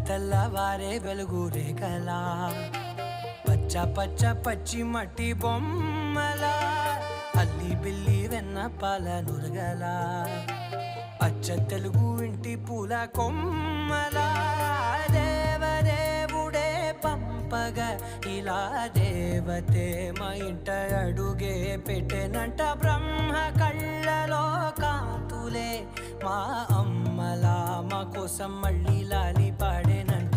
తెల్లవారే వెలుగు రేఖలా పచ్చ పచ్చ పచ్చి మట్టి బొమ్మలా అల్లి బిల్లి వెన్న పాల నురగలా అచ్చ తెలుగు ఇంటి పూల కొమ్మలా దేవదేవుడే పంపగా ఇలా దేవతే మా ఇంట అడుగే పెట్టెనంట బ్రహ్మ కళ్ళలో కాంతులే మా అమ్మలా మా కోసం మళ్ళీ లాలి పాడేనంట.